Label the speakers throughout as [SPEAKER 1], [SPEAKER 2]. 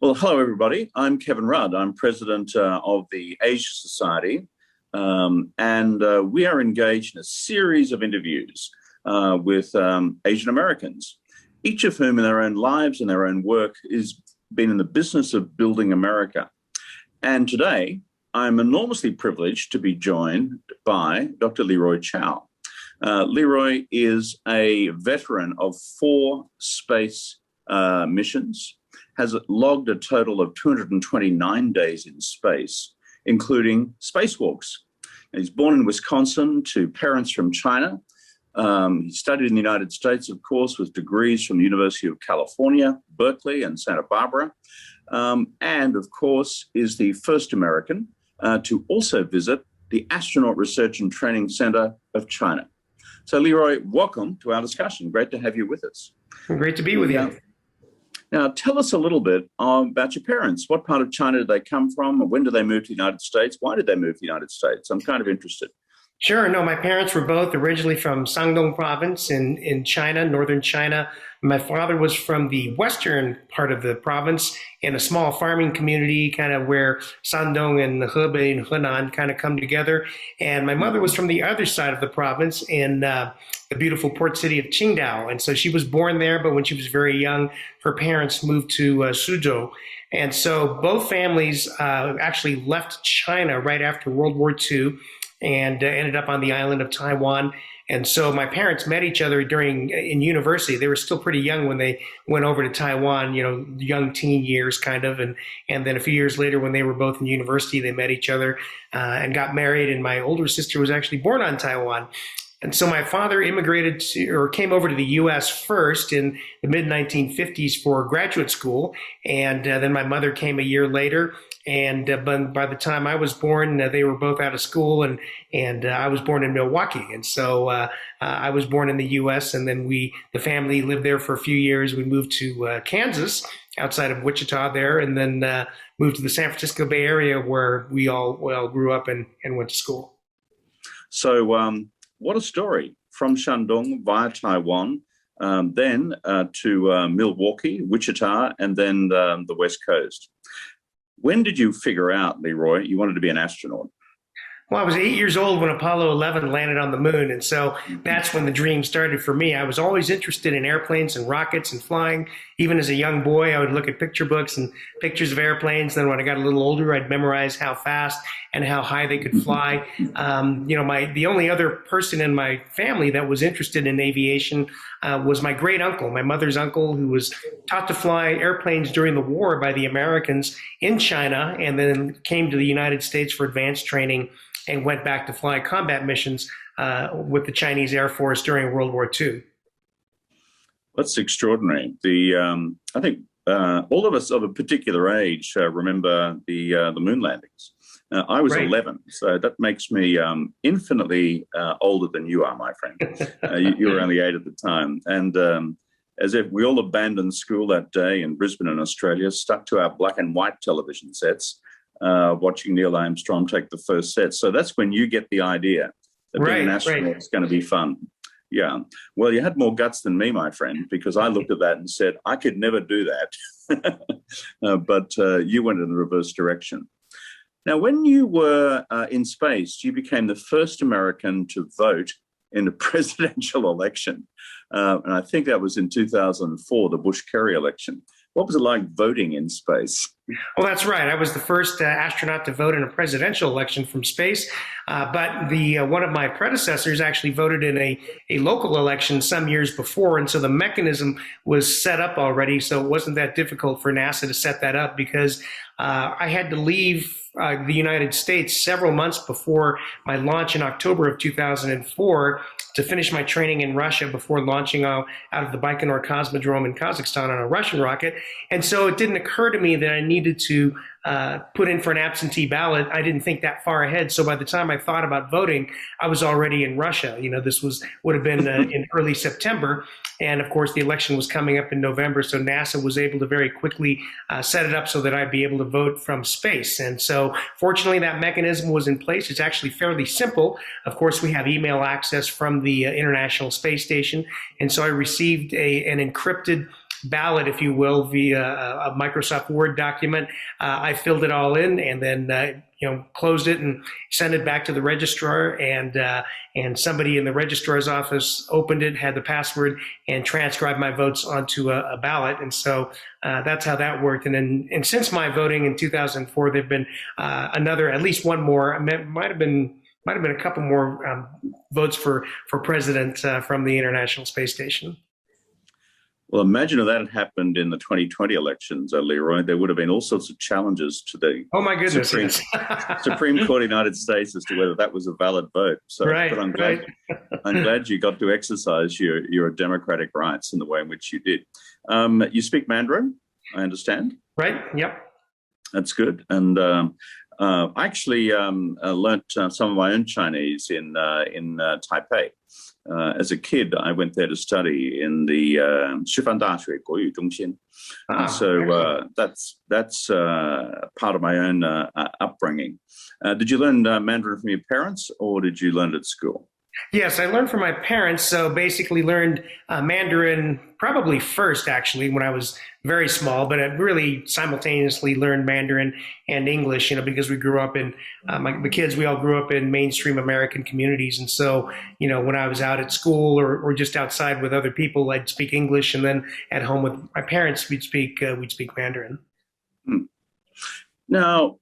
[SPEAKER 1] Well, hello, everybody. I'm Kevin Rudd. I'm president of the Asia Society, and we are engaged in a series of interviews with Asian Americans, each of whom, in their own lives and their own work, is been in the business of building America. And today, I'm enormously privileged to be joined by Dr. Leroy Chiao. Leroy is a veteran of 4 space missions, has logged a total of 229 days in space, including spacewalks. He's born in Wisconsin to parents from China. He studied in the United States, of course, with degrees from the University of California, Berkeley, and Santa Barbara, and, of course, is the first American to also visit the Astronaut Research and Training Center of China. So, Leroy, welcome to our discussion. Great to have you with us.
[SPEAKER 2] Great to be with you.
[SPEAKER 1] Now, tell us a little bit about your parents. What part of China did they come from? When did they move to the United States? Why did they move to the United States? I'm kind of interested.
[SPEAKER 2] Sure. No, my parents were both originally from Shandong province in China, northern China. My father was from the western part of the province in a small farming community, kind of where Shandong and Hebei and Henan kind of come together. And my mother was from the other side of the province in the beautiful port city of Qingdao. And so she was born there, but when she was very young, her parents moved to Suzhou. And so both families actually left China right after World War II and ended up on the island of Taiwan. And so my parents met each other in university. They were still pretty young when they went over to Taiwan, young teen years kind of. And then a few years later, when they were both in university, they met each other and got married. And my older sister was actually born on Taiwan. And so my father came over to the U.S. first in the mid-1950s for graduate school. And then my mother came a year later. And by the time I was born, they were both out of school, and I was born in Milwaukee. And so I was born in the U.S., and then the family lived there for a few years. We moved to Kansas, outside of Wichita there, and then moved to the San Francisco Bay Area, where we all grew up and went to school.
[SPEAKER 1] So what a story. From Shandong via Taiwan, then to Milwaukee, Wichita, and then the West Coast. When did you figure out, Leroy, you wanted to be an astronaut?
[SPEAKER 2] Well, I was 8 years old when Apollo 11 landed on the moon, and so that's when the dream started for me. I was always interested in airplanes and rockets and flying. Even as a young boy, I would look at picture books and pictures of airplanes. Then when I got a little older, I'd memorize how fast and how high they could fly. The only other person in my family that was interested in aviation was my great uncle, my mother's uncle, who was taught to fly airplanes during the war by the Americans in China, and then came to the United States for advanced training and went back to fly combat missions with the Chinese Air Force during World War II.
[SPEAKER 1] That's extraordinary. I think all of us of a particular age remember the moon landings. I was
[SPEAKER 2] Right.
[SPEAKER 1] 11, so that makes me infinitely older than you are, my friend. You were only 8 at the time. And as if we all abandoned school that day in Brisbane in Australia, stuck to our black and white television sets, watching Neil Armstrong take the first set. So that's when you get the idea that being an astronaut is going to be fun. Yeah. Well, you had more guts than me, my friend, because I looked at that and said, I could never do that. But you went in the reverse direction. Now, when you were in space, you became the first American to vote in a presidential election. And I think that was in 2004, the Bush-Kerry election. What was it like voting in space?
[SPEAKER 2] Well, that's right. I was the first astronaut to vote in a presidential election from space. But one of my predecessors actually voted in a local election some years before. And so the mechanism was set up already. So it wasn't that difficult for NASA to set that up, because I had to leave the United States several months before my launch in October of 2004 to finish my training in Russia before launching out of the Baikonur Cosmodrome in Kazakhstan on a Russian rocket. And so it didn't occur to me that I needed to put in for an absentee ballot. I didn't think that far ahead. So by the time I thought about voting, I was already in Russia. This would have been in early September. And of course, the election was coming up in November. So NASA was able to very quickly set it up so that I'd be able to vote from space. And so fortunately, that mechanism was in place. It's actually fairly simple. Of course, we have email access from the International Space Station. And so I received an encrypted ballot, if you will, via a Microsoft Word document. I filled it all in and then closed it and sent it back to the registrar, and somebody in the registrar's office opened it, had the password, and transcribed my votes onto a ballot. And so that's how that worked. And since my voting in 2004, there've been at least one more. Might have been a couple more votes for president from the International Space Station.
[SPEAKER 1] Well, imagine if that had happened in the 2020 elections, Leroy. There would have been all sorts of challenges to the Supreme Court of the United States as to whether that was a valid vote. So,
[SPEAKER 2] right,
[SPEAKER 1] but I'm glad you got to exercise your democratic rights in the way in which you did. You speak Mandarin, I understand.
[SPEAKER 2] Right. Yep.
[SPEAKER 1] That's good. And I actually learnt some of my own Chinese in Taipei. As a kid, I went there to study in the Shifan Daxue Guoyu Zhongxin. So that's part of my own upbringing. Did you learn Mandarin from your parents, or did you learn it at school?
[SPEAKER 2] Yes, I learned from my parents. So basically learned Mandarin probably first, actually, when I was very small, but I really simultaneously learned Mandarin and English, because we grew up in, the kids, we all grew up in mainstream American communities. And so, when I was out at school or just outside with other people, I'd speak English. And then at home with my parents, we'd speak Mandarin.
[SPEAKER 1] Now,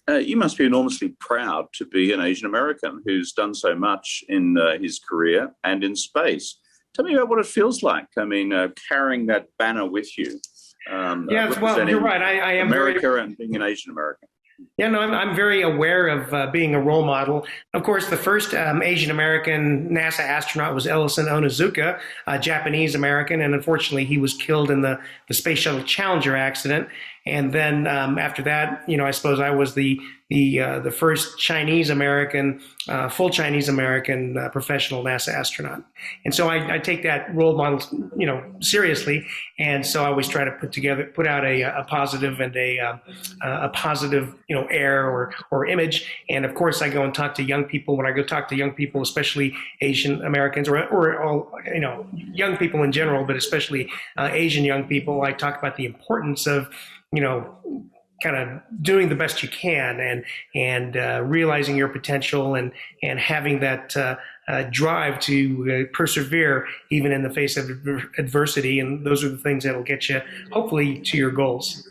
[SPEAKER 1] you must be enormously proud to be an Asian American who's done so much in his career and in space. Tell me about what it feels like. I mean, carrying that banner with you.
[SPEAKER 2] Well, you're right. I am
[SPEAKER 1] America and being an Asian American.
[SPEAKER 2] Yeah, no, I'm very aware of being a role model. Of course, the first Asian American NASA astronaut was Ellison Onizuka, a Japanese American, and unfortunately, he was killed in the Space Shuttle Challenger accident. And then after that, I suppose I was the first Chinese American, full Chinese American professional NASA astronaut. And so I take that role model, seriously. And so I always try to put out a positive and a positive, air or image. And of course, I go and talk to young people. When I go talk to young people, especially Asian Americans or all, young people in general, but especially Asian young people, I talk about the importance of, kind of doing the best you can and realizing your potential and having that drive to persevere even in the face of adversity. And those are the things that'll get you hopefully to your goals.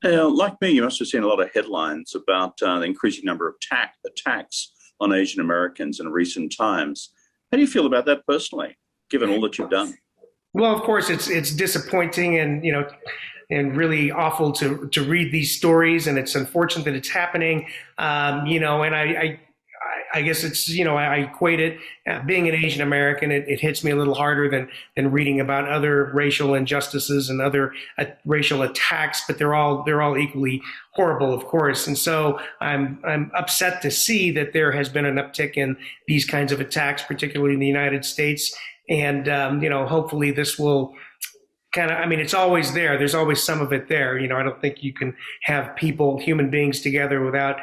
[SPEAKER 1] Like me, you must have seen a lot of headlines about the increasing number of attacks on Asian Americans in recent times. How do you feel about that personally, given all that you've done?
[SPEAKER 2] Well, of course, it's disappointing and really awful to read these stories, and it's unfortunate that it's happening. And I guess it's, I equate it, being an Asian American, it hits me a little harder than reading about other racial injustices and other racial attacks, but they're all equally horrible, of course. And so I'm upset to see that there has been an uptick in these kinds of attacks, particularly in the United States. And, hopefully this will it's always there. There's always some of it there. I don't think you can have human beings together without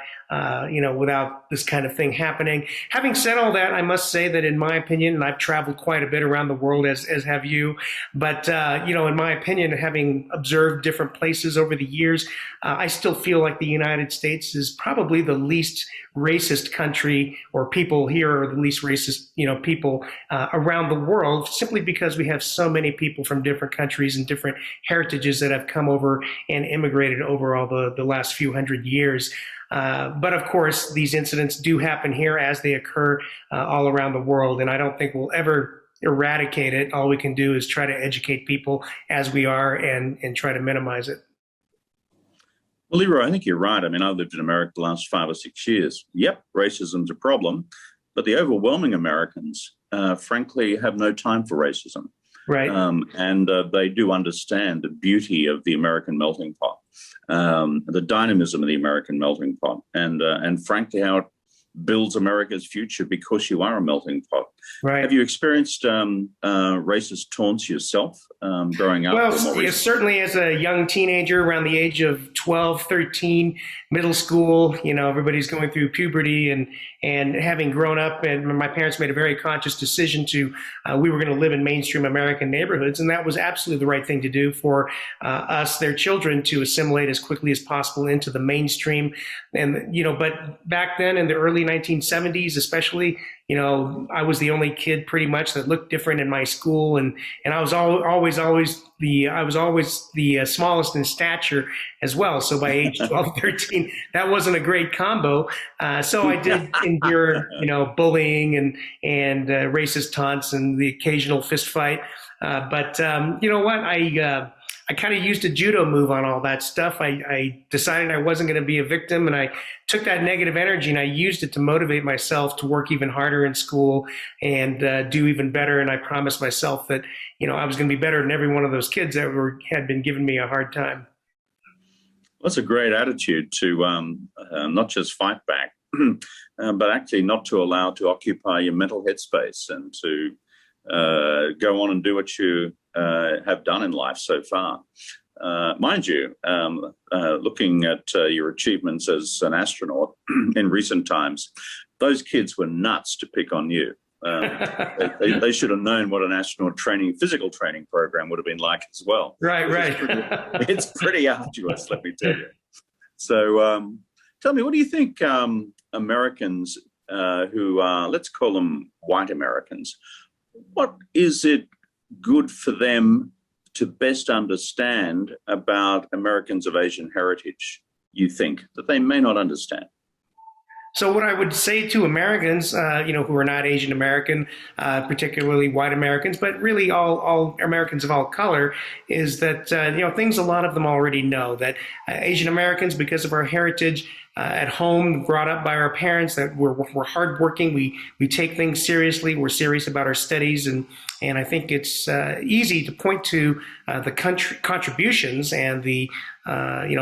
[SPEAKER 2] this kind of thing happening. Having said all that, I must say that in my opinion, and I've traveled quite a bit around the world as have you, but, in my opinion, having observed different places over the years, I still feel like the United States is probably the least racist country, or people here are the least racist, people around the world, simply because we have so many people from different countries and different heritages that have come over and immigrated over all the last few hundred years. But of course, these incidents do happen here as they occur all around the world, and I don't think we'll ever eradicate it. All we can do is try to educate people as we are and try to minimize it.
[SPEAKER 1] Well, Leroy, I think you're right. I mean, I've lived in America the last 5 or 6 years. Yep, racism's a problem, but the overwhelming Americans, frankly, have no time for racism.
[SPEAKER 2] Right.
[SPEAKER 1] And they do understand the beauty of the American melting pot, the dynamism of the American melting pot, and frankly, how builds America's future because you are a melting pot.
[SPEAKER 2] Right.
[SPEAKER 1] Have you experienced racist taunts yourself growing up?
[SPEAKER 2] Well, certainly as a young teenager, around the age of 12, 13, middle school, everybody's going through puberty, and having grown up, and my parents made a very conscious decision we were going to live in mainstream American neighborhoods, and that was absolutely the right thing to do for us, their children, to assimilate as quickly as possible into the mainstream. And, but back then in the early 1970s, especially, I was the only kid pretty much that looked different in my school, and I was always the smallest in stature as well. So by age 12, 13, that wasn't a great combo. So I did endure, bullying and racist taunts and the occasional fist fight. But you know what? I kind of used a judo move on all that stuff. I decided I wasn't going to be a victim, and I took that negative energy and I used it to motivate myself to work even harder in school and do even better. And I promised myself that, I was going to be better than every one of those kids that had been giving me a hard time.
[SPEAKER 1] That's a great attitude to not just fight back, but actually not to allow to occupy your mental headspace and to go on and do what you have done in life so far. Mind you, looking at your achievements as an astronaut in recent times, those kids were nuts to pick on you. They should have known what an astronaut physical training program would have been like as well.
[SPEAKER 2] Right.
[SPEAKER 1] It's pretty arduous, let me tell you. So tell me, what do you think Americans who are, let's call them white Americans, what is it good for them to best understand about Americans of Asian heritage, you think, that they may not understand?
[SPEAKER 2] So what I would say to Americans, who are not Asian American, particularly white Americans, but really all Americans of all color, is that, things a lot of them already know, that Asian Americans, because of our heritage, at home, brought up by our parents, that we're hardworking, we take things seriously, we're serious about our studies, and I think it's easy to point to the contributions and the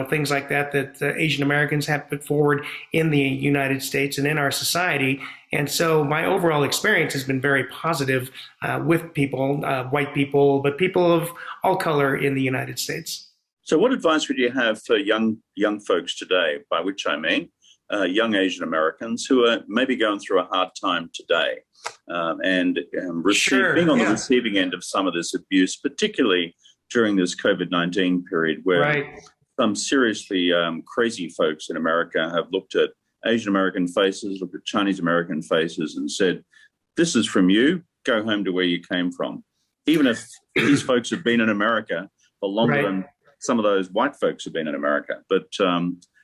[SPEAKER 2] things like that Asian Americans have put forward in the United States and in our society. And so my overall experience has been very positive with people, white people, but people of all color in the United States.
[SPEAKER 1] So what advice would you have for young folks today, by which I mean young Asian Americans who are maybe going through a hard time today and being on the receiving end of some of this abuse, particularly during this COVID-19 period where some seriously crazy folks in America have looked at Asian American faces, looked at Chinese American faces and said, this is from you, go home to where you came from. Even if these folks have been in America for longer than some of those white folks have been in America. But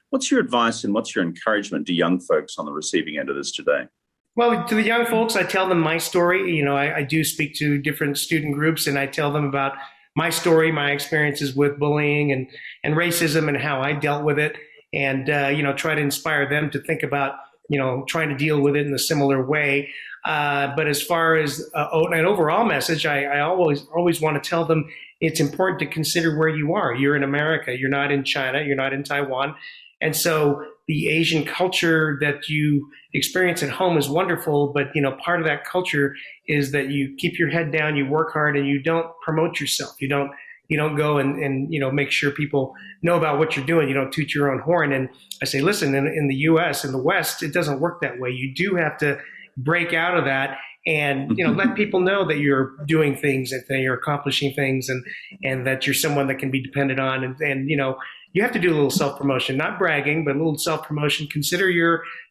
[SPEAKER 1] what's your advice and what's your encouragement to young folks on the receiving end of this today?
[SPEAKER 2] Well, to the young folks, I tell them my story. I do speak to different student groups, and I tell them about my story, my experiences with bullying and racism and how I dealt with it, and try to inspire them to think about trying to deal with it in a similar way. But as far as an overall message, I always want to tell them it's important to consider where you are. You're in America. You're not in China. You're not in Taiwan. And so the Asian culture that you experience at home is wonderful, but part of that culture is that you keep your head down, you work hard, and you don't promote yourself. You don't go and make sure people know about what you're doing. You don't toot your own horn. And I say, listen, in the U.S., in the West, it doesn't work that way. You do have to break out of that and let people know that you're doing things and that you're accomplishing things and that you're someone that can be depended on. And you have to do a little self-promotion, not bragging, but a little self-promotion. Consider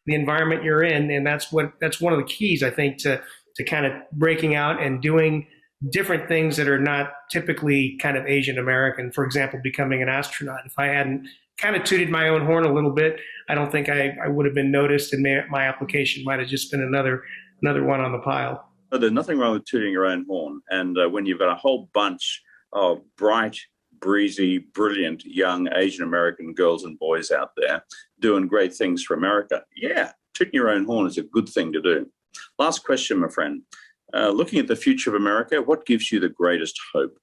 [SPEAKER 2] the environment you're in, and that's one of the keys, I think, to kind of breaking out and doing different things that are not typically kind of Asian American. For example, becoming an astronaut. If I hadn't kind of tooted my own horn a little bit, I don't think I would have been noticed, and my application might have just been another one on the pile.
[SPEAKER 1] But there's nothing wrong with tooting your own horn. And when you've got a whole bunch of bright, breezy, brilliant young Asian American girls and boys out there doing great things for America, tooting your own horn is a good thing to do. Last question, my friend. Looking at the future of America, what gives you the greatest hope?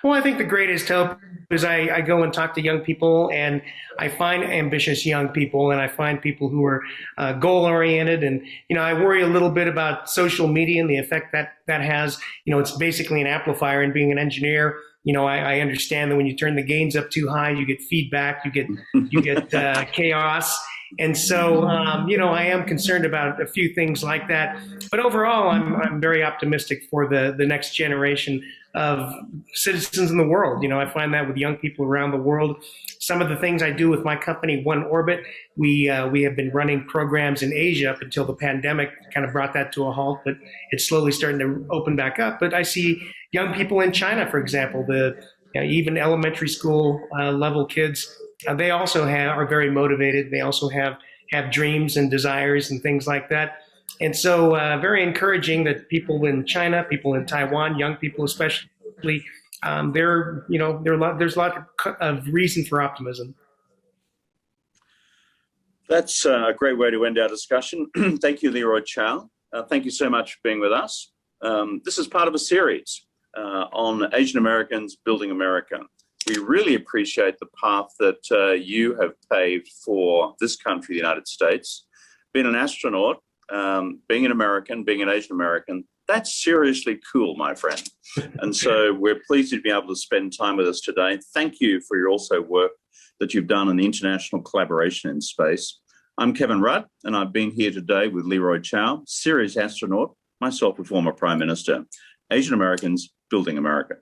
[SPEAKER 2] Well, I think the greatest hope is I go and talk to young people, and I find ambitious young people, and I find people who are goal oriented. And, I worry a little bit about social media and the effect that has. It's basically an amplifier. And being an engineer, I understand that when you turn the gains up too high, you get feedback, you get chaos. And so, I am concerned about a few things like that. But overall, I'm very optimistic for the next generation of citizens in the world. I find that with young people around the world. Some of the things I do with my company, One Orbit, we have been running programs in Asia up until the pandemic kind of brought that to a halt, but it's slowly starting to open back up. But I see young people in China, for example, even elementary school level kids, they also are very motivated. They also have dreams and desires and things like that. And so very encouraging that people in China, people in Taiwan, young people especially, there's a lot of reason for optimism.
[SPEAKER 1] That's a great way to end our discussion. Thank you, Leroy Chiao. Thank you so much for being with us. This is part of a series on Asian Americans building America. We really appreciate the path that you have paved for this country, the United States. Being an astronaut, being an American, being an Asian American, that's seriously cool, my friend. And so we're pleased to be able to spend time with us today. Thank you for your also work that you've done in the international collaboration in space. I'm Kevin Rudd, and I've been here today with Leroy Chiao, serious astronaut, myself a former Prime Minister. Asian Americans building America.